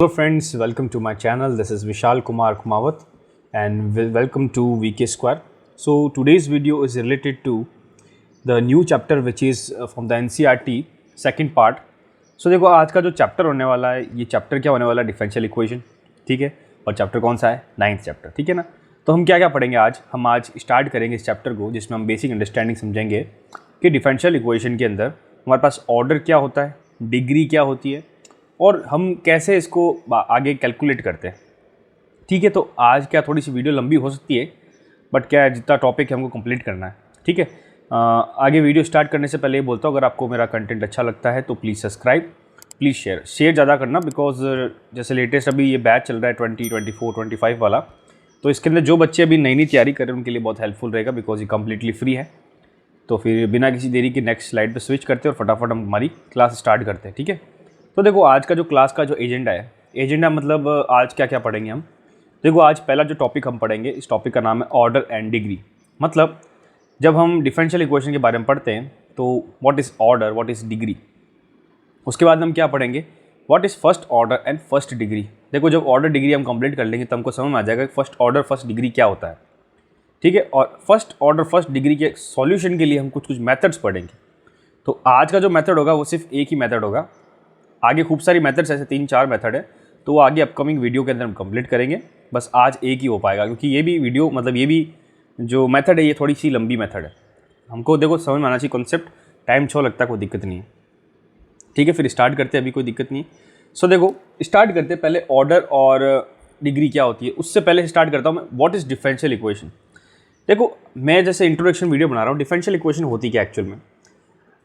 Hello friends, welcome to my channel. This is Vishal Kumar Kumawat and welcome to VK Square. So today's video is related to the new chapter which is from the NCERT second part. So देखो आज का जो chapter होने वाला है, ये chapter क्या होने वाला है, डिफरेंशियल इक्वेशन, ठीक है। और चैप्टर कौन सा है, 9th चैप्टर, ठीक है ना। तो हम क्या क्या पढ़ेंगे आज, हम आज स्टार्ट करेंगे इस चैप्टर को जिसमें हम बेसिक अंडरस्टैंडिंग समझेंगे कि डिफरेंशियल इक्वेशन के अंदर हमारे पास ऑर्डर क्या होता है, डिग्री क्या होती है और हम कैसे इसको आगे कैलकुलेट करते हैं, ठीक है। तो आज क्या थोड़ी सी वीडियो लंबी हो सकती है, बट क्या है जितना टॉपिक है हमको कंप्लीट करना है, ठीक है। आगे वीडियो स्टार्ट करने से पहले ये बोलता हूँ, अगर आपको मेरा कंटेंट अच्छा लगता है तो प्लीज़ सब्सक्राइब, प्लीज़ शेयर ज़्यादा करना, बिकॉज जैसे लेटेस्ट अभी ये बैच चल रहा है 2024-25 वाला, तो इसके अंदर जो बच्चे अभी नई तैयारी कर रहे हैं उनके लिए बहुत हेल्पफुल रहेगा, बिकॉज ये कम्प्लीटली फ्री है। तो फिर बिना किसी देरी के नेक्स्ट स्लाइड पर स्विच करते हैं और फटाफट हम हमारी क्लास स्टार्ट करते हैं, ठीक है। तो देखो आज का जो क्लास का जो एजेंडा है, एजेंडा मतलब आज क्या क्या पढ़ेंगे हम। देखो आज पहला जो टॉपिक हम पढ़ेंगे, इस टॉपिक का नाम है ऑर्डर एंड डिग्री। मतलब जब हम डिफरेंशियल इक्वेशन के बारे में पढ़ते हैं तो what is order, what is degree. उसके बाद हम क्या पढ़ेंगे, what is first order and first degree. देखो जब ऑर्डर डिग्री हम कंप्लीट कर लेंगे तो हमको समझ में आ जाएगा कि फर्स्ट ऑर्डर फर्स्ट डिग्री क्या होता है, ठीक है। और फर्स्ट ऑर्डर फर्स्ट डिग्री के सॉल्यूशन के लिए हम कुछ मेथड्स पढ़ेंगे। तो आज का जो मेथड होगा वो सिर्फ एक ही मेथड होगा, आगे खूब सारी मेथड्स ऐसे 3-4 मेथड है, तो वो आगे अपकमिंग वीडियो के अंदर हम कंप्लीट करेंगे। बस आज एक ही हो पाएगा क्योंकि ये भी वीडियो मतलब ये भी जो मेथड है ये थोड़ी सी लंबी मेथड है, हमको देखो समझ में आना चाहिए कॉन्सेप्ट, टाइम छो लगता है, कोई दिक्कत नहीं है, ठीक है। फिर स्टार्ट करते हैं, अभी कोई दिक्कत नहीं है। सो देखो स्टार्ट करते हैं, पहले ऑर्डर और डिग्री क्या होती है उससे पहले स्टार्ट करता हूँ मैं, व्हाट इज़ डिफरेंशियल इक्वेशन। देखो मैं जैसे इंट्रोडक्शन वीडियो बना रहा हूँ, डिफरेंशियल इक्वेशन होती क्या एक्चुअल में।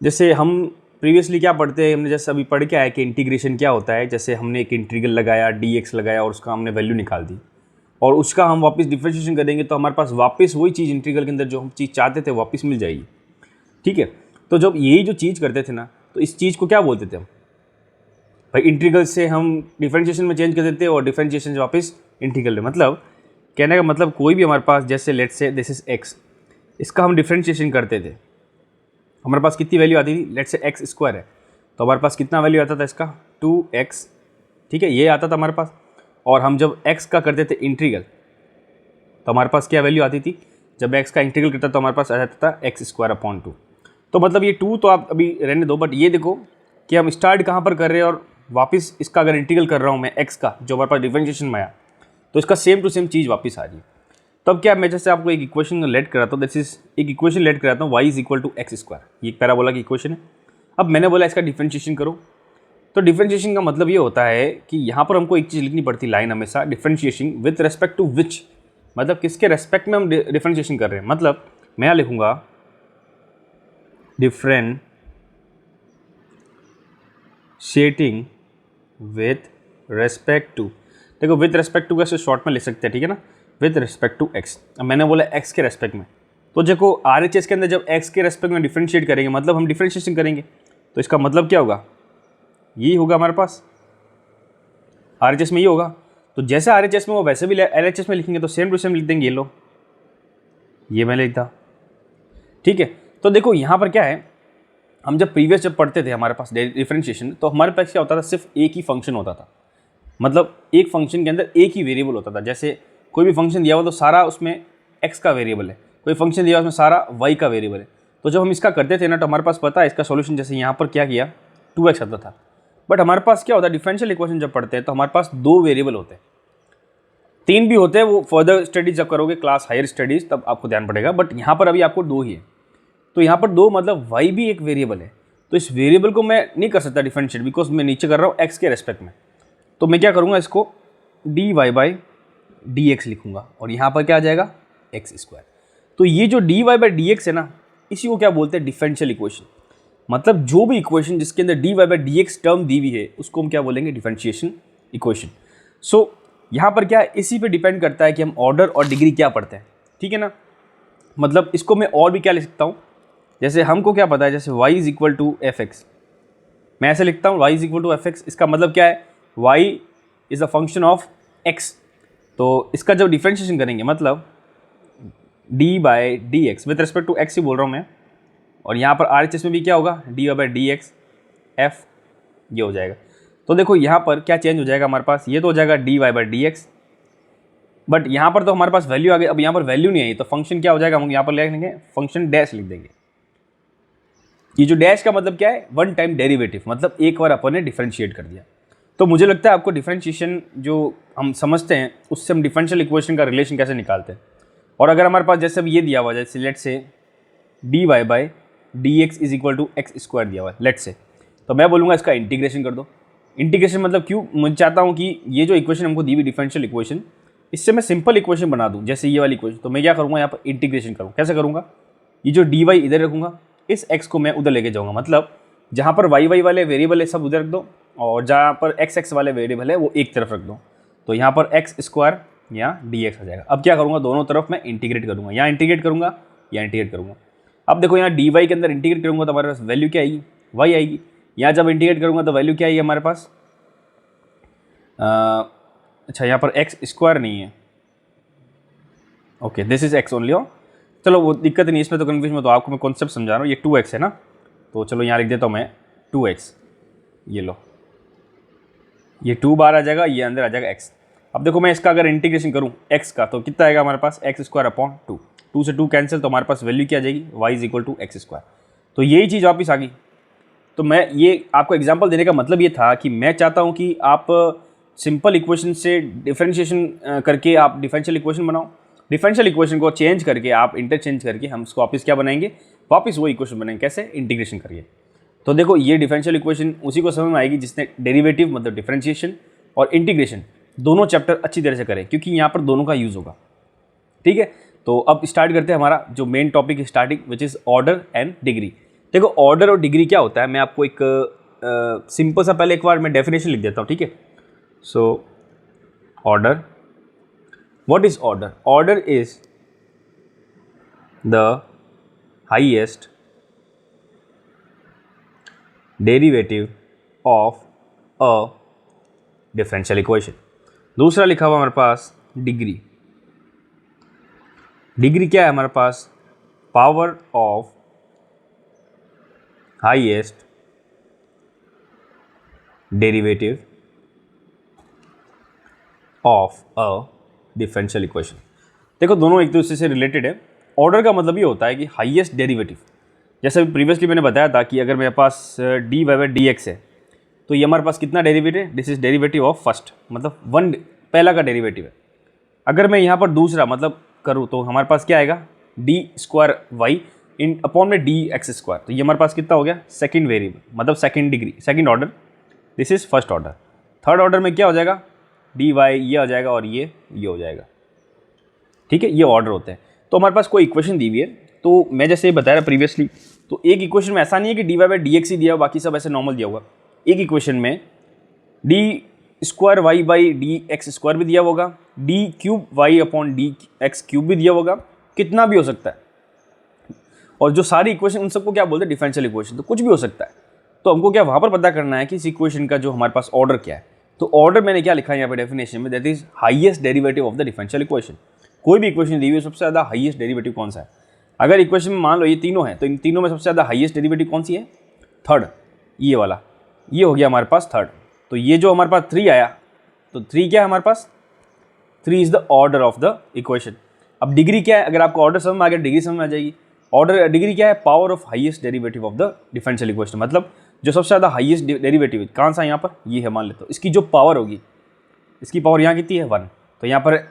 जैसे हम प्रीवियसली क्या पढ़ते हैं, हमने जैसे अभी पढ़ के आया कि इंटीग्रेशन क्या होता है। जैसे हमने एक इंटीग्रल लगाया, dx लगाया और उसका हमने वैल्यू निकाल दी और उसका हम वापस डिफरेंशिएशन करेंगे तो हमारे पास वापस वही चीज़ इंटीग्रल के अंदर जो हम चीज़ चाहते थे वापस मिल जाएगी, ठीक है। तो जब यही जो चीज़ करते थे ना, तो इस चीज़ को क्या बोलते थे हम भाई, इंटीग्रल से हम डिफरेंशिएशन में चेंज कर देते और डिफरेंशिएशन से वापस इंटीग्रल में। मतलब कहने का मतलब कोई भी हमारे पास जैसे let's say this is x, इसका हम डिफरेंशिएशन करते थे, हमारे पास कितनी वैल्यू आती थी, लेट्स से एक्स स्क्वायर है तो हमारे पास कितना वैल्यू आता था इसका 2x, ठीक है, ये आता था हमारे पास। और हम जब x का करते थे इंटीग्रल तो हमारे पास क्या वैल्यू आती थी, जब x का इंटीग्रल करता तो हमारे पास आ जाता था x² 2। तो मतलब ये 2 तो आप अभी रहने दो, बट ये देखो कि हम स्टार्ट कहाँ पर कर रहे हैं और वापस इसका अगर इंटीग्रल कर रहा हूँ मैं x का जो हमारे पास डिफरेंशिएशन में आया तो इसका सेम टू सेम चीज़ वापस आ रही है। तब क्या मैं जैसे आपको एक इक्वेशन लेट कराता हूँ, दिस इज एक इक्वेशन लेट कराता हूँ, y = x², ये एक पैराबोला की इक्वेशन है। अब मैंने बोला इसका डिफरेंशिएशन करो, तो डिफरेंशिएशन का मतलब ये होता है कि यहाँ पर हमको एक चीज़ लिखनी पड़ती है लाइन हमेशा, डिफरेंशिएशन विथ रेस्पेक्ट टू विच, मतलब किसके रेस्पेक्ट में हम डिफरेंशिएशन कर रहे हैं। मतलब मैं यहाँ लिखूँगा डिफरेंशिएटिंग विथ रेस्पेक्ट टू, देखो विथ रेस्पेक्ट टू कैसे शॉर्ट में लिख सकते हैं, ठीक है ना, विथ रिस्पेक्ट टू x। अब मैंने बोला x के रेस्पेक्ट में, तो देखो RHS के अंदर जब x के रेस्पेक्ट में डिफरेंशिएट करेंगे मतलब हम डिफरेंशिएशन करेंगे, तो इसका मतलब क्या होगा, ये होगा हमारे पास RHS में ये होगा। तो जैसे RHS में वो वैसे भी LHS में लिखेंगे तो सेम टू सेम लिख देंगे, ये लो ये मैं लिखता, ठीक है। तो देखो यहाँ पर क्या है, हम जब प्रीवियस जब पढ़ते थे हमारे पास डिफरेंशिएशन, तो हमारे पास क्या होता था, सिर्फ एक ही फंक्शन होता था, मतलब एक फंक्शन के अंदर एक ही वेरिएबल होता था। जैसे कोई भी फंक्शन दिया हुआ तो सारा उसमें x का वेरिएबल है, कोई फंक्शन दिया हुआ उसमें सारा y का वेरिएबल है। तो जब हम इसका करते थे ना तो हमारे पास पता है इसका सॉल्यूशन, जैसे यहाँ पर क्या किया 2x आता था, बट हमारे पास क्या होता है डिफरेंशियल इक्वेशन जब पढ़ते हैं तो हमारे पास 2 वेरिएबल होते हैं, 3 भी होते हैं, वो फर्दर स्टडीज जब करोगे क्लास हायर स्टडीज़ तब आपको ध्यान पड़ेगा, बट यहाँ पर अभी आपको 2 ही है। तो यहाँ पर 2 मतलब y भी एक वेरिएबल है, तो इस वेरिएबल को मैं नहीं कर सकता डिफरेंशिएट, बिकॉज मैं नीचे कर रहा हूँ x के रेस्पेक्ट में। तो मैं क्या करूँगा, इसको dy/dx लिखूंगा और यहाँ पर क्या आ जाएगा x²। तो ये जो dy/dx है ना, इसी को क्या बोलते हैं डिफरेंशियल इक्वेशन। मतलब जो भी इक्वेशन जिसके अंदर dy/dx टर्म दी हुई है उसको हम क्या बोलेंगे, डिफरेंशिएशन इक्वेशन। सो यहाँ पर क्या है, इसी पे डिपेंड करता है कि हम ऑर्डर और डिग्री क्या पढ़ते हैं, ठीक है ना। मतलब इसको मैं और भी क्या लिख सकता हूँ, जैसे हमको क्या पता है, जैसे y = fx, मैं ऐसे लिखता हूँ y = fx। इसका मतलब क्या है, y is a function of x। तो इसका जब डिफरेंशिएशन करेंगे मतलब dy/dx with respect to x ही बोल रहा हूँ मैं, और यहाँ पर RHS में भी क्या होगा dy/dx f, ये हो जाएगा। तो देखो यहाँ पर क्या चेंज हो जाएगा हमारे पास, ये तो हो जाएगा dy by D x, but यहाँ पर तो हमारे पास वैल्यू आ गई, अब यहाँ पर वैल्यू नहीं आई तो फंक्शन क्या हो जाएगा, हम यहाँ पर लिख देंगे फंक्शन डैश लिख देंगे। ये जो डैश का मतलब क्या है, वन टाइम डेरिवेटिव, मतलब एक बार अपन ने डिफरेंशिएट कर दिया। तो मुझे लगता है आपको डिफरेंशिएशन जो हम समझते हैं उससे हम डिफरेंशियल इक्वेशन का रिलेशन कैसे निकालते हैं। और अगर हमारे पास जैसे अब ये दिया हुआ है, जैसे लेट से d Y by D x is equal to x square दिया हुआ है लेट से, तो मैं बोलूँगा इसका इंटीग्रेशन कर दो। इंटीग्रेशन मतलब क्यों, मैं चाहता हूँ कि ये जो इक्वेशन हमको दी हुई डिफरेंशियल इक्वेशन, इससे मैं सिंपल इक्वेशन बना दूँ, जैसे ये वाली इक्वेशन, तो मैं क्या करूँगा यहाँ पर इंटीग्रेशन करूँ। कैसे करूँगा, ये जो डी वाई इधर रखूँगा, इस x को मैं उधर लेके जाऊँगा, मतलब जहाँ पर वाई वाई वाले वेरिएबल है सब उधर रख दो, और जहाँ पर एक्स एक्स वाले वेरिएबल है वो एक तरफ रख दो। तो यहाँ पर एक्स स्क्वायर यहाँ डी एक्स आ जाएगा। अब क्या करूँगा, दोनों तरफ मैं इंटीग्रेट करूँगा, यहाँ इंटीग्रेट करूँगा, यहाँ इंटीग्रेट करूँगा। अब देखो यहाँ डी वाई के अंदर इंटीग्रेट करूँगा तो हमारे पास वैल्यू क्या आएगी, वाई आएगी। यहाँ जब इंटीग्रेट करूँगा तो वैल्यू क्या आएगी हमारे पास, अच्छा यहाँ पर एक्स स्क्वायर नहीं है, okay this is x only. हो चलो वो दिक्कत नहीं, इसमें तो कन्फ्यूज में, तो आपको मैं कॉन्सेप्ट समझा रहा हूँ। ये 2x है ना, तो चलो यहाँ लिख देता हूँ मैं 2x, ये लो, ये 2 बार आ जाएगा, ये अंदर आ जाएगा x। अब देखो मैं इसका अगर इंटीग्रेशन करूँ x का, तो कितना आएगा हमारे पास, एक्स स्क्वायर अपॉन 2, 2 से 2 कैंसिल, तो हमारे पास वैल्यू क्या आ जाएगी, y is equal to x square. तो यही चीज़ वापस आ गई। तो मैं ये आपको एग्जाम्पल देने का मतलब ये था कि मैं चाहता हूँ कि आप सिंपल इक्वेशन से डिफरेंशिएशन करके आप डिफरेंशियल इक्वेशन बनाओ, डिफरेंशियल इक्वेशन को चेंज करके आप इंटरचेंज करके हम उसको वापस क्या बनाएंगे, वापस वो इक्वेशन बनाएंगे, कैसे, इंटीग्रेशन करिए। तो देखो ये डिफरेंशियल इक्वेशन उसी को समझ में आएगी जिसने डेरिवेटिव मतलब डिफरेंशिएशन और इंटीग्रेशन दोनों चैप्टर अच्छी तरह से करें, क्योंकि यहाँ पर दोनों का यूज़ होगा। ठीक है, तो अब स्टार्ट करते हैं हमारा जो मेन टॉपिक है starting, which is order and degree. देखो ऑर्डर और डिग्री क्या होता है, मैं आपको एक सिंपल सा पहले एक बार मैं डेफिनेशन लिख देता हूँ। ठीक है, so order, what is order? Order is the highest derivative of a differential equation. दूसरा लिखा हुआ हमारे पास डिग्री। डिग्री क्या है हमारे पास, power of highest derivative of a differential equation. देखो दोनों एक दूसरे से रिलेटेड है। ऑर्डर का मतलब ये होता है कि हाईएस्ट डेरिवेटिव, जैसे प्रीवियसली मैंने बताया था कि अगर मेरे पास D Y by D X है, तो ये हमारे पास कितना डेरिवेटिव है, this is derivative of first, मतलब वन पहला का डेरिवेटिव है। अगर मैं यहाँ पर दूसरा मतलब करूँ तो हमारे पास क्या आएगा, डी स्क्वायर वाई इन अपॉन में डी एक्स स्क्वायर, तो ये हमारे पास कितना हो गया, सेकेंड वेरिएबल, मतलब second degree, second order, this is first order. Third order में क्या हो जाएगा, डी वाई ये हो जाएगा और ये हो जाएगा। ठीक है, ये ऑर्डर होते हैं। तो हमारे पास कोई इक्वेशन दी हुई है, तो मैं जैसे बताया प्रीवियसली, तो एक इक्वेशन में ऐसा नहीं है कि D Y by D X ही दिया हुआ, बाकी सब ऐसे नॉर्मल दिया हुआ। एक इक्वेशन में d square y by D x square भी दिया होगा, d cube y upon d x cube भी दिया होगा, कितना भी हो सकता है। और जो सारी इक्वेशन उन सबको क्या बोलते हैं, डिफरेंशियल इक्वेशन, तो कुछ भी हो सकता है। तो हमको क्या वहाँ पर पता करना है कि इस इक्वेशन का जो हमारे पास ऑर्डर क्या है। तो ऑर्डर मैंने क्या लिखा है यहाँ पे डेफिनेशन में, that is highest derivative of the differential equation. कोई भी इक्वेशन दी हुई है, सबसे ज़्यादा हाईएस्ट डेरिवेटिव कौन सा है। अगर इक्वेशन में मान लो ये तीनों है, तो इन तीनों में सबसे ज़्यादा हाईएस्ट डेरिवेटिव कौन सी है, थर्ड, ये वाला, ये हो गया हमारे पास थर्ड। तो ये जो हमारे पास 3 आया, तो 3 क्या है हमारे पास, 3 is the order of the equation. अब डिग्री क्या है, अगर आपको ऑर्डर समझ में आ गया, डिग्री समझ में आ जाएगी। ऑर्डर डिग्री क्या है, power of highest derivative of the differential equation, मतलब जो सबसे ज़्यादा हाईएस्ट डेरिवेटिव है, कौन सा यहाँ पर, ये है, मान लेते हो इसकी जो पावर होगी, इसकी पावर यहाँ कितनी है 1, तो यहाँ पर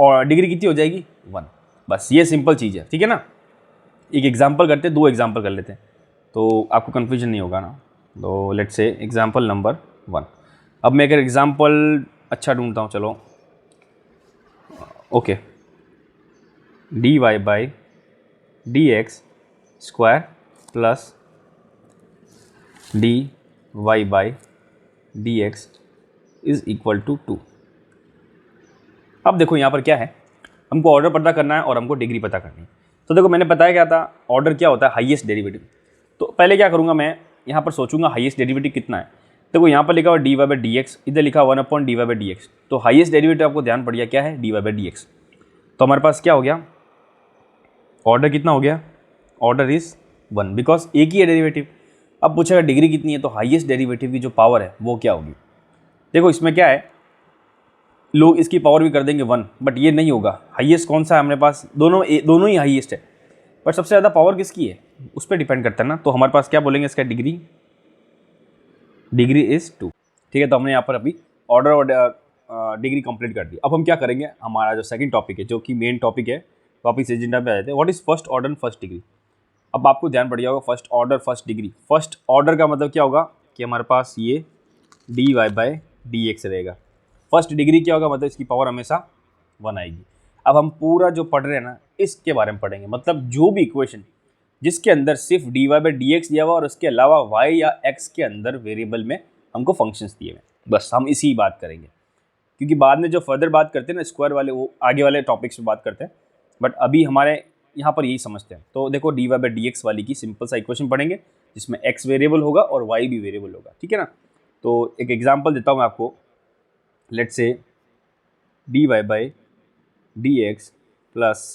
और डिग्री कितनी हो जाएगी 1। बस ये सिंपल चीज़ है। ठीक है ना, एक एग्जांपल करते हैं, 2 एग्जांपल कर लेते हैं, तो आपको कन्फ्यूजन नहीं होगा ना। तो लेट्स से एग्जांपल नंबर 1। अब मैं अगर एग्जांपल अच्छा ढूंढता हूँ, चलो okay, d Y by D x square plus d Y by D x is equal to 2। अब देखो यहाँ पर क्या है, हमको ऑर्डर पता करना है और हमको डिग्री पता करनी है। तो देखो मैंने बताया क्या था, ऑर्डर क्या होता है, हाईएस्ट डेरिवेटिव। तो पहले क्या करूँगा, मैं यहाँ पर सोचूंगा हाईएस्ट डेरिवेटिव कितना है। देखो यहाँ पर लिखा हुआ d Y by D x, इधर लिखा 1 upon d Y by D x. तो हाईएस्ट डेरिवेटिव आपको ध्यान पड़ गया क्या है, d Y by D x. तो हमारे पास क्या हो गया, ऑर्डर कितना हो गया, ऑर्डर इज 1, बिकॉज एक ही है डेरिवेटिव। अब पूछेगा डिग्री कितनी है, तो हाईएस्ट डेरिवेटिव की जो पावर है वो क्या होगी, देखो इसमें क्या है, लोग इसकी पावर भी कर देंगे 1, बट ये नहीं होगा। हाईएस्ट कौन सा है हमारे पास, दोनों ही हाईएस्ट है, बट सबसे ज़्यादा पावर किसकी है उस पर डिपेंड करता है ना। तो हमारे पास क्या बोलेंगे इसका, डिग्री इज़ 2। ठीक है, तो हमने यहाँ पर अभी ऑर्डर और डिग्री कंप्लीट कर दी। अब हम क्या करेंगे, हमारा जो सेकंड टॉपिक है, जो कि मेन टॉपिक है, वापिस एजेंडा पे आए थे, what is first order and first degree. अब आपको ध्यान पड़ जाएगा first order first degree. First order का मतलब क्या होगा कि हमारे पास ये dy/dx रहेगा। फर्स्ट डिग्री क्या होगा, मतलब इसकी पावर हमेशा 1 आएगी। अब हम पूरा जो पढ़ रहे हैं ना इसके बारे में पढ़ेंगे, मतलब जो भी इक्वेशन जिसके अंदर सिर्फ dy/dx दिया हुआ और उसके अलावा y या x के अंदर वेरिएबल में हमको फंक्शंस दिए हुए, बस हम इसी बात करेंगे। क्योंकि बाद में जो फर्दर बात करते हैं ना स्क्वायर वाले, वो आगे वाले टॉपिक्स में बात करते हैं, बट अभी हमारे यहाँ पर यही समझते हैं। तो देखो dy/dx वाली की सिंपल सा इक्वेशन पढ़ेंगे जिसमें x वेरिएबल होगा और y भी वेरिएबल होगा, ठीक है ना। तो एक एग्जांपल देता हूँ मैं आपको, let's say dy/dx plus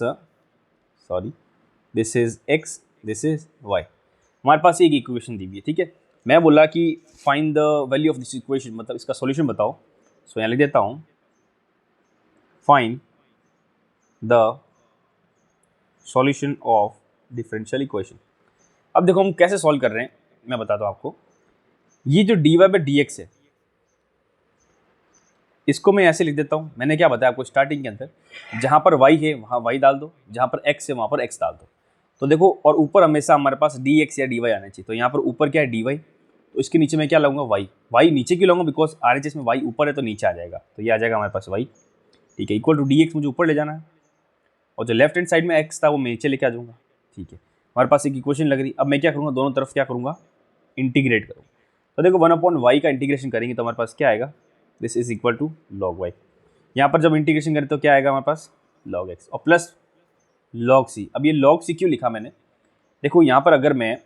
this is x, this is y। हमारे पास एक इक्वेशन दी हुई है, ठीक है। मैं बोला कि find the value of this equation, मतलब इसका सॉल्यूशन बताओ। सो यहाँ लिख देता हूँ, find the solution of differential equation. अब देखो हम कैसे सॉल्व कर रहे हैं, मैं बताता हूँ आपको। ये जो dy/dx है इसको मैं ऐसे लिख देता हूँ। मैंने क्या बताया आपको स्टार्टिंग के अंदर, जहाँ पर y है वहाँ y डाल दो, जहाँ पर x है वहाँ पर x डाल दो। तो देखो, और ऊपर हमेशा हमारे पास dx या dy आना चाहिए। तो यहाँ पर ऊपर क्या है dy, तो इसके नीचे मैं क्या लाऊंगा y नीचे क्यों लाऊंगा, बिकॉज RHS में y ऊपर है तो नीचे आ जाएगा, तो ये आ जाएगा हमारे पास y, ठीक है, इक्वल टू dx मुझे ऊपर ले जाना है, और जो लेफ्ट हैंड साइड में x था वो मैं नीचे लेके आ जाऊँगा, ठीक है। हमारे पास एक इक्वेशन लग रही। अब मैं क्या करूँगा, दोनों तरफ क्या करूँगा, इंटीग्रेट करूँगा। तो देखो 1/y का इंटीग्रेशन करेंगे तो हमारे पास क्या आएगा, this is equal to log y। यहाँ पर जब इंटीग्रेशन करें तो क्या आएगा हमारे पास, log x और प्लस log c। अब ये log c क्यों लिखा मैंने, देखो यहाँ पर अगर मैं,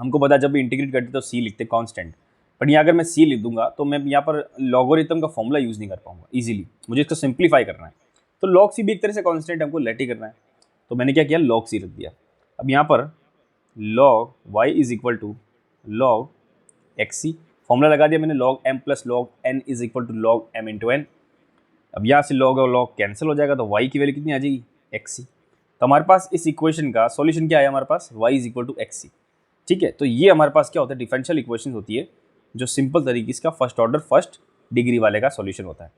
हमको पता जब भी इंटीग्रेट करते तो c लिखते कांस्टेंट, बट यहाँ अगर मैं c लिख दूंगा तो मैं यहाँ पर लॉगरिथम का फॉर्मूला यूज़ नहीं कर पाऊंगा इजीली, मुझे इसको सिंप्लीफाई करना है। तो log c भी एक तरह से कांस्टेंट हमको लेट ही करना है, तो मैंने क्या किया, log c रख दिया। अब यहाँ पर log y is equal to log xc, formula लगा दिया मैंने, log m plus log n is equal to log m into n। अब यहाँ से log और log कैंसिल हो जाएगा, तो y की वैल्यू कितनी आ जाएगी, xc। तो हमारे पास इस इक्वेशन का सॉल्यूशन क्या है, हमारे पास y is equal to xc, ठीक है। तो ये हमारे पास क्या होता है, डिफरेंशियल इक्वेशन होती है जो सिंपल तरीके इसका फर्स्ट ऑर्डर फर्स्ट डिग्री वाले का सॉल्यूशन होता है।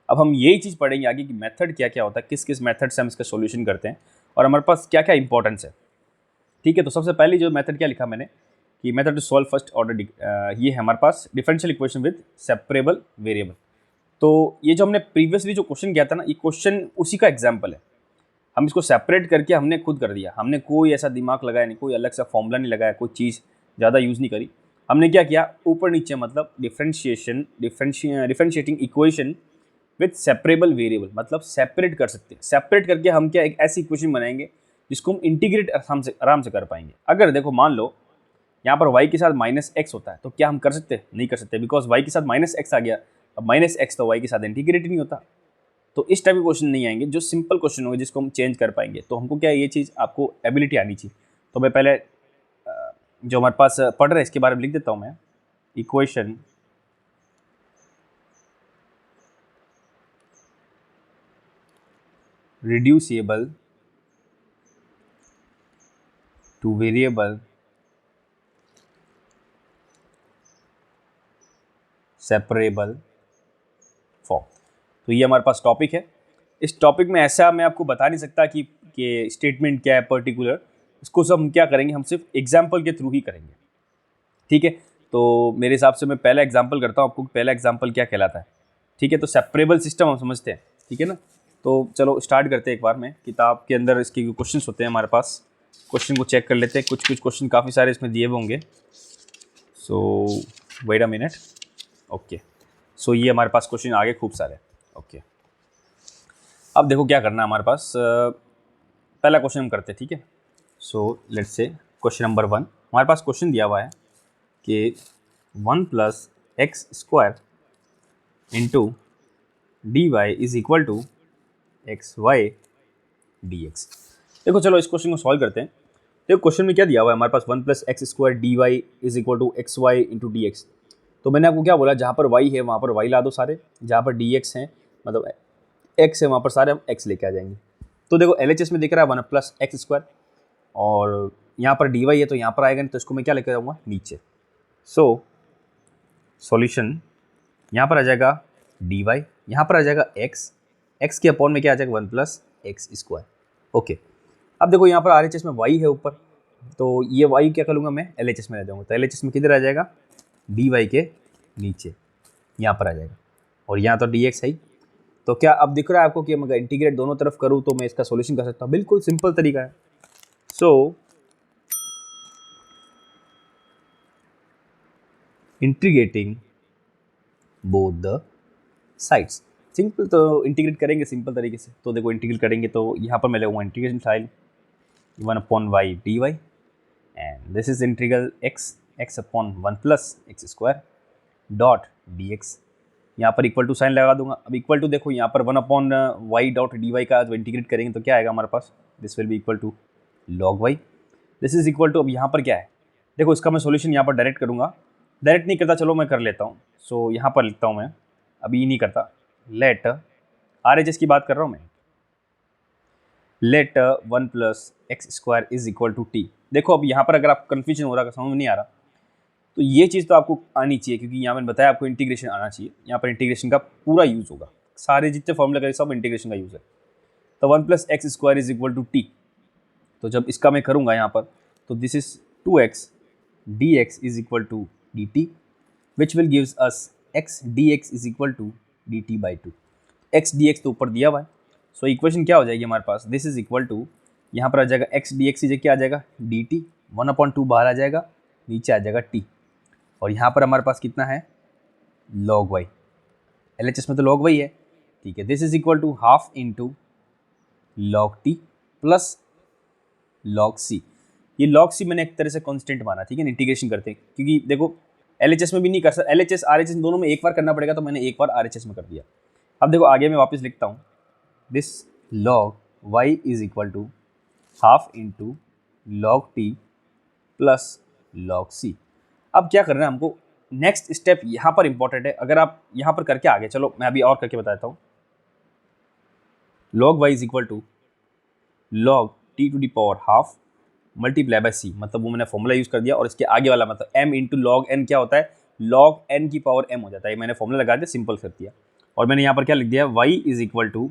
अब हम यही चीज़ पढ़ेंगे आगे कि मेथड क्या क्या होता है, किस किस मेथड से हम इसका सॉल्यूशन करते हैं और हमारे पास क्या क्या इंपॉर्टेंस है, ठीक है। तो सबसे पहले जो मेथड क्या लिखा मैंने कि method to solve first order, ये है हमारे पास differential equation with separable variable. तो ये जो हमने प्रीवियसली जो क्वेश्चन किया था ना, ये क्वेश्चन उसी का एग्जाम्पल है। हम इसको सेपरेट करके हमने खुद कर दिया, हमने कोई ऐसा दिमाग लगाया नहीं, कोई अलग सा फॉर्मूला नहीं लगाया, कोई चीज़ ज़्यादा यूज़ नहीं करी। हमने क्या किया, ऊपर नीचे मतलब differentiating equation with separable variable, मतलब सेपरेट कर सकते हैं। सेपरेट करके हम क्या एक ऐसी इक्वेशन बनाएंगे जिसको हम इंटीग्रेट आराम से कर पाएंगे। अगर देखो मान लो यहाँ पर y के साथ -x होता है तो क्या हम कर सकते हैं, नहीं कर सकते, बिकॉज y के साथ -x आ गया। अब -x तो y के साथ इंटीग्रेट ही नहीं होता। तो इस टाइप के क्वेश्चन नहीं आएंगे, जो सिंपल क्वेश्चन होंगे जिसको हम चेंज कर पाएंगे। तो हमको क्या है, ये चीज़ आपको एबिलिटी आनी चाहिए। तो मैं पहले जो हमारे पास पढ़ रहे हैं इसके बारे में लिख देता हूँ मैं, equation reducible two variable separable form. तो ये हमारे पास टॉपिक है। इस टॉपिक में ऐसा मैं आपको बता नहीं सकता कि स्टेटमेंट क्या है पर्टिकुलर, इसको सब हम क्या करेंगे, हम सिर्फ एग्जाम्पल के थ्रू ही करेंगे, ठीक है। तो मेरे हिसाब से मैं पहला एग्जाम्पल करता हूँ आपको, पहला एग्जाम्पल क्या कहलाता है, ठीक है। तो सेपरेबल सिस्टम हम समझते हैं, ठीक है ना। तो चलो स्टार्ट करते हैं एक बार में। किताब के अंदर इसके क्वेश्चन होते हैं हमारे पास, क्वेश्चन को चेक कर लेते हैं। कुछ क्वेश्चन काफ़ी सारे इसमें दिए हुए होंगे। सो वेट अ मिनट, ओके। सो ये हमारे पास क्वेश्चन आगे खूब सारे, ओके। अब देखो क्या करना है हमारे पास, पहला क्वेश्चन हम करते हैं, ठीक है। So let's say question number 1 हमारे पास क्वेश्चन दिया हुआ है कि 1 + x² into dy is equal to xy dx। देखो चलो इस क्वेश्चन को सॉल्व करते हैं। देखो क्वेश्चन में क्या दिया हुआ है हमारे पास, 1 + x² dy is equal to xy into dx। तो मैंने आपको क्या बोला, जहाँ पर y है वहाँ पर y ला दो सारे, जहाँ पर dx है मतलब x है वहाँ पर सारे हम x लेके आ जाएंगे। तो देखो LHS में दिख रहा है 1 प्लस एक्स स्क्वायर, और यहाँ पर dy है तो यहाँ पर आएगा नहीं, तो इसको मैं क्या लेकर जाऊँगा नीचे। सो सॉल्यूशन यहाँ पर आ जाएगा dy, यहाँ पर आ जाएगा x के अपॉन में क्या आ जाएगा 1 प्लस एक्स स्क्वायर। ओके, अब देखो यहाँ पर RHS में y है ऊपर, तो ये y क्या कर लूँगा मैं LHS में ले जाऊँगा, तो LHS में किधर आ जाएगा dy के नीचे यहाँ पर आ जाएगा, और यहाँ तो dx है ही। तो क्या अब दिख रहा है आपको कि मैं इंटीग्रेट दोनों तरफ करूँ तो मैं इसका सॉल्यूशन कर सकता हूँ, बिल्कुल सिंपल तरीका है। So integrating both the sides, simple तो इंटीग्रेट करेंगे सिंपल तरीके से। तो देखो इंटीग्रेट करेंगे तो यहाँ पर मैं लगूंगा integration sign 1/y dy, and this is integral x upon 1 plus x square dot dx, यहाँ पर इक्वल टू साइन लगा दूंगा। अब इक्वल टू देखो यहाँ पर 1/y डॉट dy का जो इंटीग्रेट करेंगे तो क्या आएगा हमारे पास, this will be equal to log y, this is equal to, अब यहाँ पर क्या है देखो इसका मैं सॉल्यूशन यहाँ पर डायरेक्ट करूँगा, डायरेक्ट नहीं करता, चलो मैं कर लेता हूँ। सो यहाँ पर लिखता हूँ मैं, अभी नहीं करता, लेट RHS की बात कर रहा हूँ मैं, let 1 plus x square is equal to T. देखो अब यहाँ पर अगर आप कन्फ्यूजन हो रहा है, समझ में नहीं आ रहा, तो ये चीज़ तो आपको आनी चाहिए, क्योंकि यहाँ मैंने बताया आपको इंटीग्रेशन आना चाहिए। यहाँ पर इंटीग्रेशन का पूरा यूज़ होगा, सारे जितने फॉर्मूला करें सब इंटीग्रेशन का यूज़ है। तो 1 plus x square is equal to T, तो जब इसका मैं करूँगा यहाँ पर, तो this is 2x dx is equal to dt, which will gives us x dx is equal to dt by 2। x dx तो ऊपर दिया हुआ है, सो इक्वेशन क्या हो जाएगी हमारे पास, दिस इज इक्वल टू, यहाँ पर आ जाएगा x dx की क्या आ जाएगा dt, 1/2 बाहर आ जाएगा, नीचे आ जाएगा t, और यहाँ पर हमारे पास कितना है log y, LHS में तो log y है, ठीक है। This is equal to half into log t plus log c। ये log c मैंने एक तरह से कांस्टेंट माना, ठीक है, इंटीग्रेशन करते हैं, क्योंकि देखो LHS में भी नहीं कर सकता, LHS RHS दोनों में एक बार करना पड़ेगा, तो मैंने एक बार RHS में कर दिया। अब देखो आगे मैं वापस लिखता हूँ, this log y is equal to half into log t plus log c। अब क्या करना है हमको, नेक्स्ट स्टेप यहाँ पर इंपॉर्टेंट है, अगर आप यहाँ पर करके आगे, चलो मैं अभी और करके बताता हूँ। log y is equal to log t to the power half multiply by c, मतलब वो मैंने फॉर्मूला यूज़ कर दिया, और इसके आगे वाला मतलब m इंटू लॉग n क्या होता है, log n की पावर m हो जाता है, मैंने फॉर्मूला लगा दिया, सिंपल कर दिया, और मैंने यहाँ पर क्या लिख दिया, y is equal to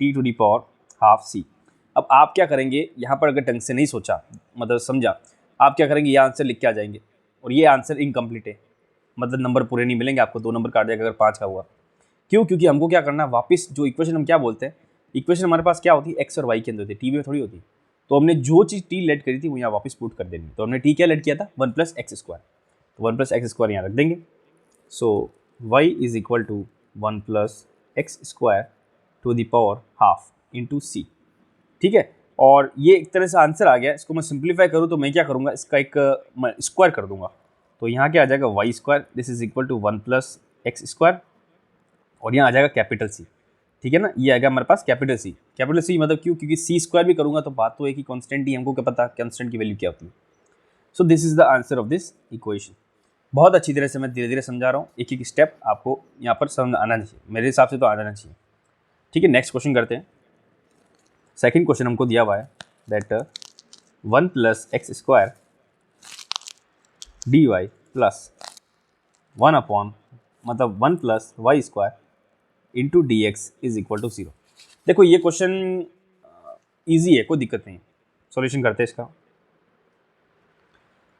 T to the power half c। अब आप क्या करेंगे यहाँ पर, अगर ढंग से नहीं सोचा मतलब समझा, आप क्या करेंगे, ये आंसर लिख के आ जाएंगे, और ये आंसर इनकम्प्लीट है, मतलब नंबर पूरे नहीं मिलेंगे आपको, 2 नंबर काट जाएगा अगर 5 का हुआ। क्यों, क्योंकि हमको क्या करना है, वापस जो इक्वेशन हम क्या बोलते हैं, इक्वेशन हमारे पास क्या होती है, एक्स और वाई के अंदर होती है, टी में थोड़ी होती, तो हमने जो चीज़ टी लेट करी थी वो यहाँ वापस पुट कर देनी। तो हमने टी क्या लेट किया था, 1 प्लस एक्स स्क्वायर, तो 1 प्लस एक्स स्क्वायर यहाँ रख देंगे। So Y is equal to 1 plus x square to the power half into C, ठीक है। और ये एक तरह से आंसर आ गया। इसको मैं सिंप्लीफाई करूँ तो मैं क्या करूँगा, इसका एक स्क्वायर कर दूंगा, तो यहाँ क्या आ जाएगा y square, this is equal to 1 plus x square, और यहाँ आ जाएगा कैपिटल सी, ठीक है ना, ये आएगा हमारे पास कैपिटल सी। कैपिटल सी मतलब क्यों, क्योंकि सी स्क्वायर भी करूँगा तो बात तो है कि कांस्टेंट ही, हमको क्या पता कांस्टेंट की वैल्यू क्या होती है। सो this is the answer of this equation. बहुत अच्छी तरह से मैं धीरे धीरे समझा रहा हूँ, एक एक स्टेप आपको यहाँ पर समझ आना चाहिए, मेरे हिसाब से तो आ जाना चाहिए, ठीक है। नेक्स्ट क्वेश्चन करते हैं। सेकेंड क्वेश्चन हमको दिया हुआ है that 1 plus x square d y plus 1 upon मतलब 1 plus Y square into d x is equal to 0। देखो ये क्वेश्चन ईजी है, कोई दिक्कत नहीं, सॉल्यूशन करते हैं इसका।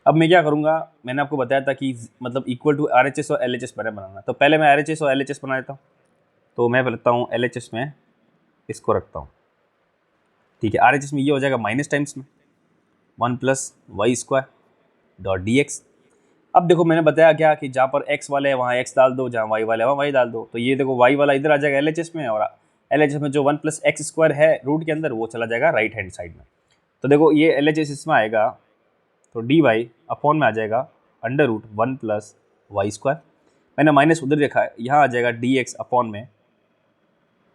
अब मैं क्या करूँगा, मैंने आपको बताया था कि मतलब इक्वल टू RHS और LHS पहले बनाना, तो पहले मैं RHS और LHS बना देता हूँ। तो मैं रखता हूँ LHS में इसको रखता हूँ, ठीक है। RHS में ये हो जाएगा माइनस टाइम्स में 1 plus Y square dot d x. अब देखो मैंने बताया क्या कि जहाँ पर x वाले है वहाँ x डाल दो, जहाँ y वाले है वहाँ y डाल दो, तो ये देखो y वाला इधर आ जाएगा LHS में, और LHS में जो 1 प्लस एक्स स्क्वायर है रूट के अंदर वो चला जाएगा राइट हैंड साइड में। तो देखो ये LHS इसमें आएगा, तो डी वाई अपॉन में आ जाएगा under root 1 plus Y square, मैंने माइनस उधर देखा है, यहाँ आ जाएगा डी एक्स अपॉन में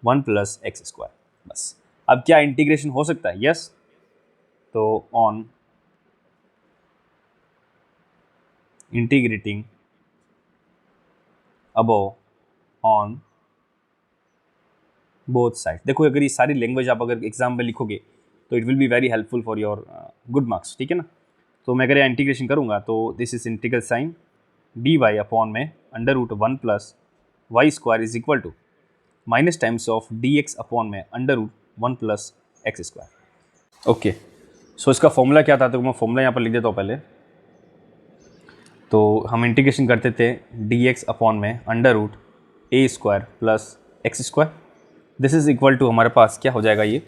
1 प्लस एक्स स्क्वायर, बस। अब क्या इंटीग्रेशन हो सकता है, यस। तो on integrating above on both side. देखो अगर ये सारी लैंग्वेज आप अगर एग्जाम में लिखोगे तो it will be very helpful for your good marks, ठीक है ना। तो मैं अगर इंटीग्रेशन करूँगा तो this is integral sign D Y upon में under root 1 plus Y square is equal to minus times of D X upon में under root 1 plus x square. Okay, so इसका फॉर्मूला क्या था, तो मैं फॉर्मूला यहाँ पर लिख देता हूँ पहले। तो हम इंटीग्रेशन करते थे डी एक्स अपॉन में under root A square plus x square. This is equal to हमारे पास क्या हो जाएगा, ये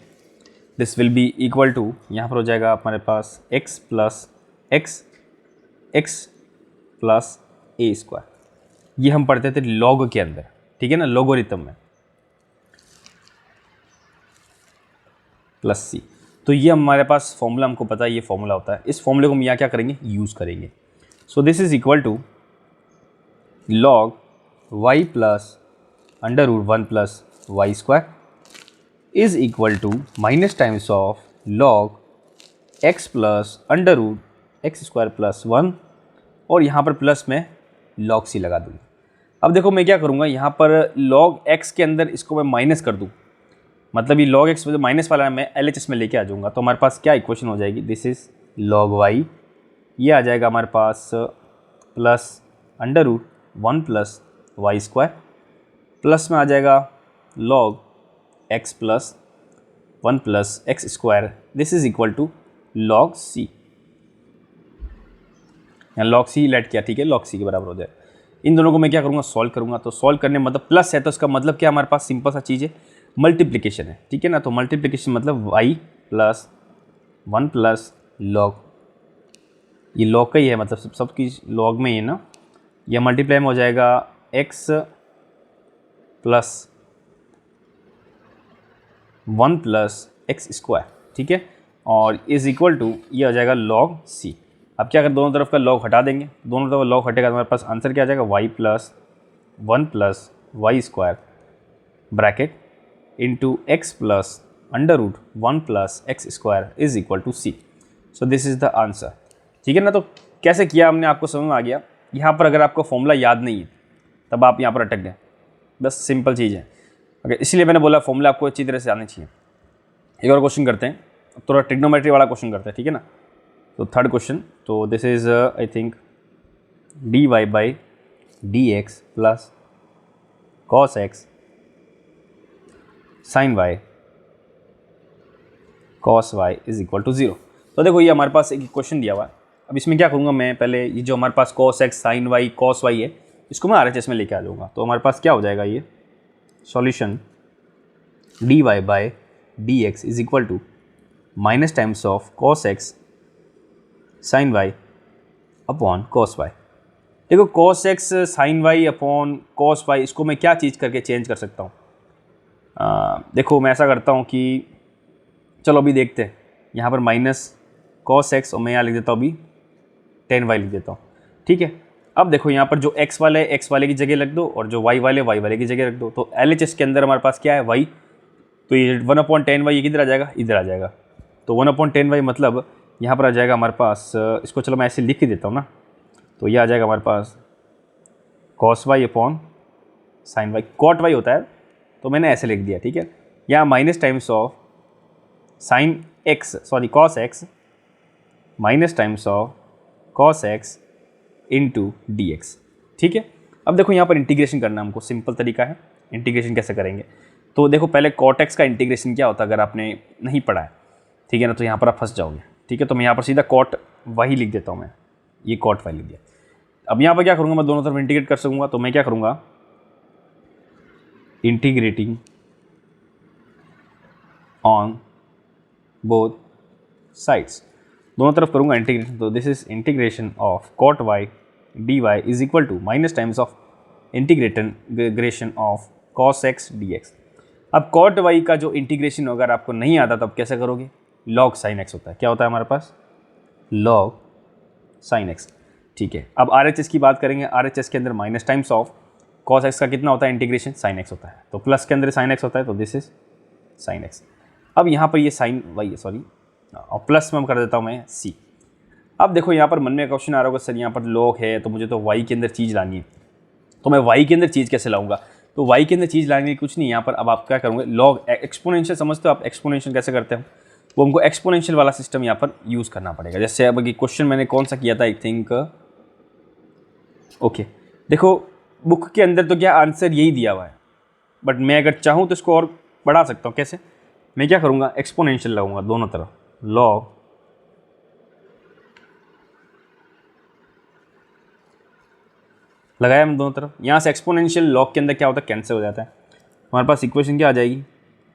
this will be equal to यहाँ पर हो जाएगा हमारे पास X plus X X plus A square. ये हम पढ़ते थे लॉग के अंदर, ठीक है ना, लॉगरिथम में, प्लस सी। तो ये हमारे पास फॉर्मूला हमको पता है, ये फॉर्मूला होता है। इस फॉर्मूले को हम यहाँ क्या करेंगे, यूज़ करेंगे। So this is equal to log y plus under root 1 plus Y square is equal to minus times of log x plus under root x square plus 1, और यहाँ पर प्लस में लॉग सी लगा दूँगा। अब देखो मैं क्या करूँगा, यहाँ पर लॉग एक्स के अंदर इसको मैं माइनस कर दूँ, मतलब ये लॉग एक्स जो माइनस वाला है मैं एल एच एस में लेके आ जाऊँगा। तो हमारे पास क्या इक्वेशन हो जाएगी, दिस इज़ लॉग वाई, ये आ जाएगा हमारे पास plus under root 1 plus Y square, plus में आ जाएगा log x plus 1 plus x square, this is equal to log C. यहाँ लॉग सी लेट किया, ठीक है, लॉग सी के बराबर हो जाए। इन दोनों को मैं क्या करूँगा, सॉल्व करूँगा। तो सॉल्व करने मतलब प्लस है तो इसका मतलब क्या, हमारे पास सिंपल सा चीज़ है, मल्टीप्लिकेशन है, ठीक है ना। तो मल्टीप्लिकेशन मतलब y प्लस 1 प्लस लॉग, ये लॉग का ही है, मतलब सबकी लॉग में ही है ना। यह मल्टीप्लाई में हो जाएगा x plus 1 plus x square, ठीक है, और इज इक्वल टू ये हो जाएगा लॉग c। अब क्या कर, दोनों तरफ का लॉग हटा देंगे, दोनों तरफ लॉग हटेगा तो हमारे पास आंसर क्या आ जाएगा, y plus 1 plus Y square bracket into x plus under root 1 plus x square is equal to C. So this is the answer, ठीक है ना। तो कैसे किया हमने, आपको समझ में आ गया। यहाँ पर अगर आपको फॉर्मूला याद नहीं है तब आप यहाँ पर अटक गए, बस सिंपल चीज़ है। अगर इसलिए मैंने बोला फॉर्मूला आपको अच्छी तरह से आने चाहिए। एक और क्वेश्चन करते हैं, थोड़ा ट्रिग्नोमेट्री वाला क्वेश्चन करते हैं, ठीक है ना। तो थर्ड क्वेश्चन, तो this is I think d Y by D x plus cos x sine Y cos y is equal to 0। तो देखो ये हमारे पास एक क्वेश्चन दिया हुआ है। अब इसमें क्या करूँगा मैं, पहले ये जो हमारे पास cos x sine Y cos Y है इसको मैं RHS में लेके आ जाऊँगा। तो हमारे पास क्या हो जाएगा, ये solution D Y by D x is equal to minus times of cos x sine Y upon cos Y. देखो cos x sine Y upon cos Y, इसको मैं क्या चीज़ करके चेंज कर सकता हूँ। देखो मैं ऐसा करता हूँ कि चलो अभी देखते हैं, यहाँ पर माइनस कॉस एक्स और मैं यहाँ लिख देता हूँ अभी टेन वाई लिख देता हूँ, ठीक है। अब देखो यहाँ पर जो एक्स वाले एक्स वाले की जगह रख दो और जो वाई वाले की जगह रख दो। तो LHS के अंदर हमारे पास क्या है, वाई, तो ये 1/10 ये किधर आ जाएगा, इधर आ जाएगा। तो 1/10 मतलब यहाँ पर आ जाएगा हमारे पास, इसको चलो मैं ऐसे लिख के देता हूँ ना। तो ये आ जाएगा हमारे पास cos Y upon sine Y, cot Y होता है तो मैंने ऐसे लिख दिया, ठीक है। यहाँ minus times of sine x sorry cos x minus times of cos x into d x, ठीक है। अब देखो यहाँ पर इंटीग्रेशन करना हमको, सिंपल तरीका है। इंटीग्रेशन कैसे करेंगे, तो देखो पहले कॉट एक्स का इंटीग्रेशन क्या होता है अगर आपने नहीं पढ़ा है, ठीक है ना, तो यहाँ पर आप फंस जाओगे, ठीक है। तो मैं यहाँ पर सीधा कॉट वाई लिख देता हूँ, मैं ये कॉट वाई लिख दिया। अब यहाँ पर क्या करूँगा, मैं दोनों तरफ इंटीग्रेट कर सकूँगा। तो मैं क्या करूँगा, इंटीग्रेटिंग ऑन बोथ साइड्स, दोनों तरफ करूँगा इंटीग्रेशन। तो this is integration of cot y d y is equal to minus times of integration of cos x d x. अब कॉट वाई का जो इंटीग्रेशन अगर आपको नहीं आता तब कैसे करोगे, लॉग साइन एक्स होता है। क्या होता है हमारे पास, लॉग साइन एक्स, ठीक है। अब RHS की बात करेंगे, RHS के अंदर minus times of cos x का कितना होता है इंटीग्रेशन, साइन एक्स होता है। तो प्लस के अंदर साइन एक्स होता है, तो दिस इज साइन एक्स। अब यहाँ पर ये साइन वाई है सॉरी, और प्लस में कर देता हूँ मैं सी। अब देखो यहाँ पर मन में क्वेश्चन आ रहा होगा, सर यहाँ पर लॉग है तो मुझे तो वाई के अंदर चीज़ लानी है। तो मैं y के अंदर चीज़ कैसे लाऊंगा? तो y के अंदर चीज़ लाने के लिए कुछ नहीं, यहाँ पर अब आप क्या करोगे, लॉग एक्सपोनेंशियल समझते हो आप, एक्सपोनेंशियल कैसे करते हैं, वो हमको एक्सपोनेंशियल वाला सिस्टम यहाँ पर यूज़ करना पड़ेगा। जैसे अब क्वेश्चन मैंने कौन सा किया था, आई थिंक, ओके, देखो बुक के अंदर तो क्या आंसर यही दिया हुआ है, बट मैं अगर चाहूँ तो इसको और बढ़ा सकता हूँ। कैसे? मैं क्या करूँगा, एक्सपोनेंशियल लगाऊंगा दोनों तरफ, लॉग लगाया मैं दोनों तरफ। यहाँ से एक्सपोनेंशियल लॉग के अंदर क्या होता है, कैंसिल हो जाता है। हमारे पास इक्वेशन क्या आ जाएगी,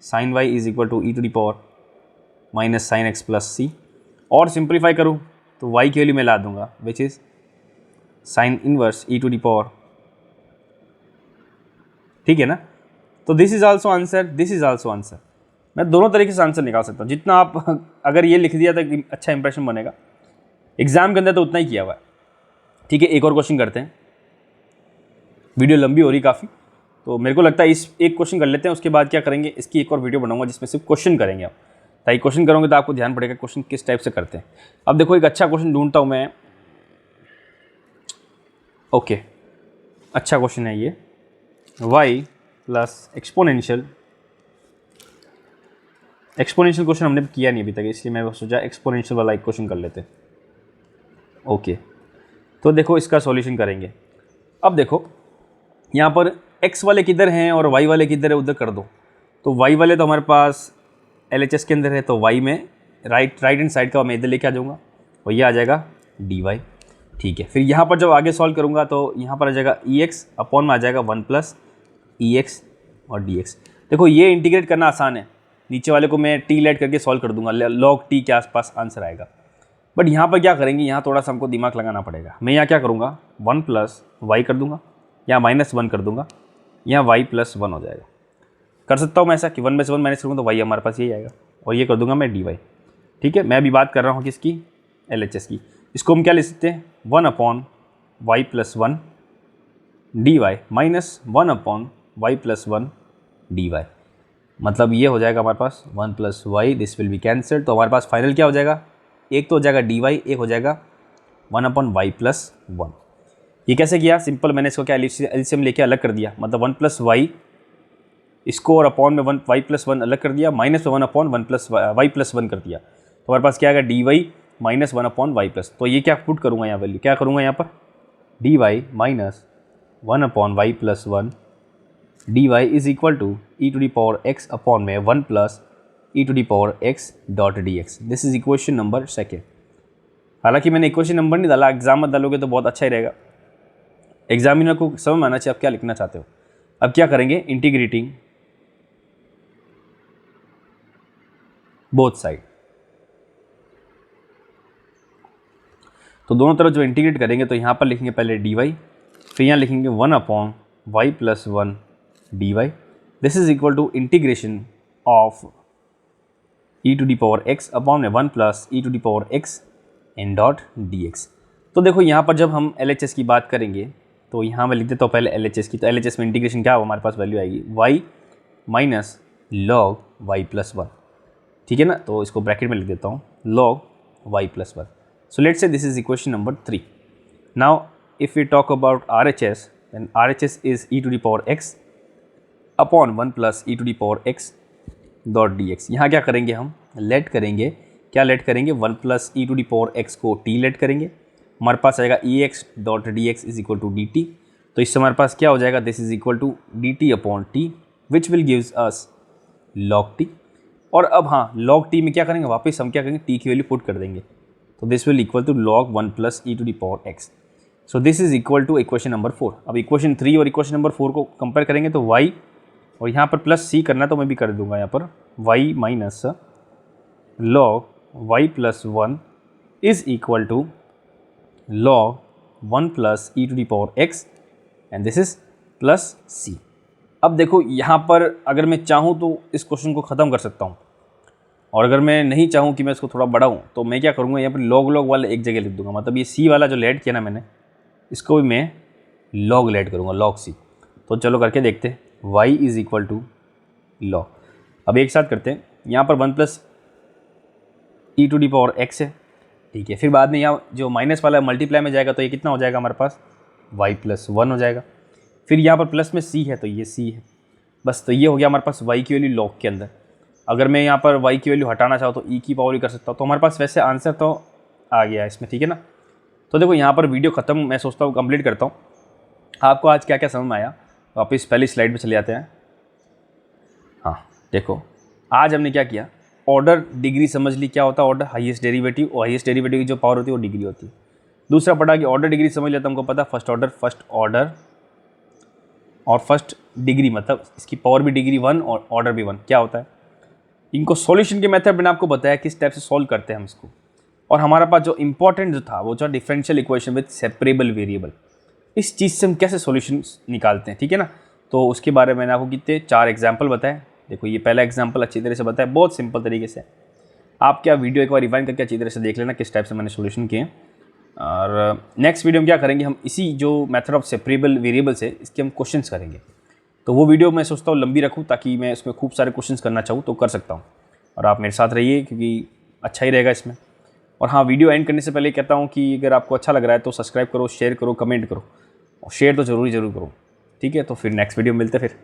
sine Y is equal to E to the power minus sine X plus C. और सिंप्लीफाई करूँ तो वाई की वैल्यू मैं ला दूंगा, which is sine inverse e to the power, ठीक है ना। तो this is also answer, this is also answer. मैं दोनों तरीके से आंसर निकाल सकता हूँ। जितना आप अगर ये लिख दिया तो अच्छा इंप्रेशन बनेगा, एग्जाम के अंदर तो उतना ही किया हुआ है। ठीक है, एक और क्वेश्चन करते हैं, वीडियो लंबी हो रही काफ़ी, तो मेरे को लगता है इस एक क्वेश्चन कर लेते हैं, उसके बाद क्या करेंगे, इसकी एक और वीडियो बनाऊंगा जिसमें सिर्फ क्वेश्चन करेंगे आप, ताकि क्वेश्चन करोगे तो आपको ध्यान पड़ेगा क्वेश्चन किस टाइप से करते हैं। अब देखो एक अच्छा क्वेश्चन ढूंढता हूँ मैं, ओके, अच्छा क्वेश्चन है ये, y प्लस एक्सपोनेंशियल क्वेश्चन हमने किया नहीं अभी तक, इसलिए मैं सोचा एक्सपोनेंशियल वाला एक क्वेश्चन कर लेते हैं। ओके, तो देखो इसका सॉल्यूशन करेंगे। अब देखो यहाँ पर x वाले किधर हैं और y वाले किधर है, उधर कर दो। तो y वाले तो हमारे पास LHS के अंदर है, तो y में राइट हैंड साइड का मैं इधर लेके आ जाऊँगा, और ये आ जाएगा dy, ठीक है। फिर यहाँ पर जब आगे सॉल्व करूँगा तो यहाँ पर आ जाएगा ex अपॉन में आ जाएगा 1 प्लस ex और dx। देखो ये इंटीग्रेट करना आसान है, नीचे वाले को मैं t लेट करके सॉल्व कर दूंगा, log t के आसपास आंसर आएगा। बट यहाँ पर क्या करेंगे, यहाँ थोड़ा सा हमको दिमाग लगाना पड़ेगा। मैं यहाँ क्या करूँगा, 1 प्लस वाई कर दूँगा, यहाँ माइनस 1 कर दूँगा, यहाँ y प्लस 1 हो जाएगा। कर सकता हूँ मैं ऐसा कि 1 में से 1 माइनस करूँगा तो y हमारे पास यही आएगा, और ये कर दूँगा मैं dy, ठीक है। मैं अभी बात कर रहा हूँ किसकी, LHS की। इसको हम क्या लिख सकते हैं, 1 upon y plus 1 d y minus 1 upon y plus 1 d y. मतलब ये हो जाएगा हमारे पास 1 plus y, this will be cancelled. तो हमारे पास फाइनल क्या हो जाएगा, एक तो हो जाएगा डी वाई, एक हो जाएगा 1 अपॉन वाई प्लस 1। ये कैसे किया, सिंपल, मैंने इसको क्या एलसीएम लेके अलग कर दिया, मतलब 1 प्लस वाई इसको और अपॉन में 1 वाई प्लस 1 अलग कर दिया, माइनस में 1 अपॉन 1 प्लस वाई प्लस 1 कर दिया। तो हमारे पास क्या आएगा, d y minus 1 upon y plus. तो ये क्या पुट करूँगा यहाँ वैल्यू, क्या करूँगा यहाँ पर, d y minus 1 upon y plus 1 d y is equal to E to the power x upon में 1 plus e to the power x dot d x. This is equation number second. हालांकि मैंने equation number नहीं डाला, exam में डालोगे तो बहुत अच्छा ही रहेगा, एग्जामिनर को समझ में आना चाहिए आप क्या लिखना चाहते हो। अब क्या करेंगे, इंटीग्रेटिंग बोथ साइड। तो दोनों तरफ जो इंटीग्रेट करेंगे तो यहाँ पर लिखेंगे पहले डी वाई, फिर यहाँ लिखेंगे 1 upon y plus 1 d y. This is equal to integration of e to the power x upon में 1 plus e to the power x n dot d x. तो देखो यहाँ पर जब हम LHS की बात करेंगे तो यहाँ मैं लिख देता हूँ पहले LHS की। तो LHS में इंटीग्रेशन क्या हो, हमारे पास वैल्यू आएगी y minus log y plus 1, ठीक है ना। तो इसको ब्रैकेट में लिख देता हूँ, log y plus 1। So let's say this is equation number 3. Now if we talk about RHS, then RHS is e to the power x upon 1 plus e to the power x dot dx। यहाँ क्या करेंगे हम, late करेंगे, क्या late करेंगे, 1 plus e to the power x को t late करेंगे, हमारे पास आएगा ex dot dx is equal to dt। तो इससे हमारे पास क्या हो जाएगा, this is equal to dt upon t which will gives us log t। और अब हाँ, log t में क्या करेंगे, वापस हम क्या करेंगे, t की वैल्यू पुट कर देंगे, तो this will equal to log 1 plus e to the power x. So this is equal to equation number 4। अब इक्वेशन 3 और इक्वेशन नंबर 4 को कंपेयर करेंगे तो y और यहाँ पर प्लस c करना, तो मैं भी कर दूंगा यहाँ पर y minus log y plus 1 is equal to log 1 plus e to the power x and this is plus c। अब देखो यहाँ पर अगर मैं चाहूँ तो इस क्वेश्चन को ख़त्म कर सकता हूँ, और अगर मैं नहीं चाहूँ कि मैं इसको थोड़ा बढ़ाऊँ तो मैं क्या करूँगा, यहाँ पर log वाला एक जगह लिख दूँगा। मतलब ये c वाला जो लेट किया ना मैंने, इसको भी मैं log लेट करूँगा, log c। तो चलो करके देखते हैं, y is equal to log। अब एक साथ करते हैं, यहाँ पर 1 plus e to the power x है, ठीक है। फिर बाद में यहाँ जो माइनस वाला मल्टीप्लाई में जाएगा तो ये कितना हो जाएगा हमारे पास, y प्लस 1 हो जाएगा। फिर यहाँ पर प्लस में सी है तो ये सी है बस। तो ये हो गया हमारे पास y की वैल्यू लॉग के अंदर। अगर मैं यहाँ पर y की वैल्यू हटाना चाहूँ तो e की पावर भी कर सकता हूँ। तो हमारे पास वैसे आंसर तो आ गया इसमें, ठीक है ना। तो देखो यहाँ पर वीडियो ख़त्म मैं सोचता हूँ कंप्लीट करता हूँ। आपको आज क्या क्या समझ में आया वापस पहली स्लाइड पे चले जाते हैं। हाँ देखो आज हमने क्या किया, ऑर्डर डिग्री समझ ली क्या होता है ऑर्डर, हाईएस्ट डेरिवेटिव, और हाईएस्ट डेरिवेटिव की जो पावर होती है वो डिग्री होती है। दूसरा पढ़ा कि ऑर्डर डिग्री समझ लिया तो हमको पता फर्स्ट ऑर्डर और फर्स्ट डिग्री मतलब इसकी पावर भी डिग्री 1 और ऑर्डर भी 1 क्या होता है। इनको सॉल्यूशन के मेथड मैंने आपको बताया किस टाइप से सॉल्व करते हैं हम इसको। और हमारा पास जो इंपॉर्टेंट जो था वो जो differential equation with separable variable, इस चीज़ से हम कैसे सॉल्यूशन निकालते हैं, ठीक है ना। तो उसके बारे में मैंने आपको कितने 4 एग्जाम्पल बताए। देखो ये पहला एग्जाम्पल अच्छी तरह से बताया, बहुत सिंपल तरीके से। आप क्या वीडियो एक बार रिवाइंड करके अच्छी तरह से देख लेना किस टाइप से मैंने सॉल्यूशन किए। और नेक्स्ट वीडियो में क्या करेंगे, हम इसी जो मेथड ऑफ सेपरेबल वेरिएबल्स है इसके हम क्वेश्चंस करेंगे। तो वो वीडियो मैं सोचता हूँ लंबी रखूँ ताकि मैं इसमें खूब सारे क्वेश्चंस करना चाहूँ तो कर सकता हूँ। और आप मेरे साथ रहिए क्योंकि अच्छा ही रहेगा इसमें। और हाँ, वीडियो एंड करने से पहले कहता हूँ कि अगर आपको अच्छा लग रहा है तो सब्सक्राइब करो, शेयर करो, कमेंट करो, और शेयर तो ज़रूर करो, ठीक है। तो फिर नेक्स्ट वीडियो मिलते हैं फिर।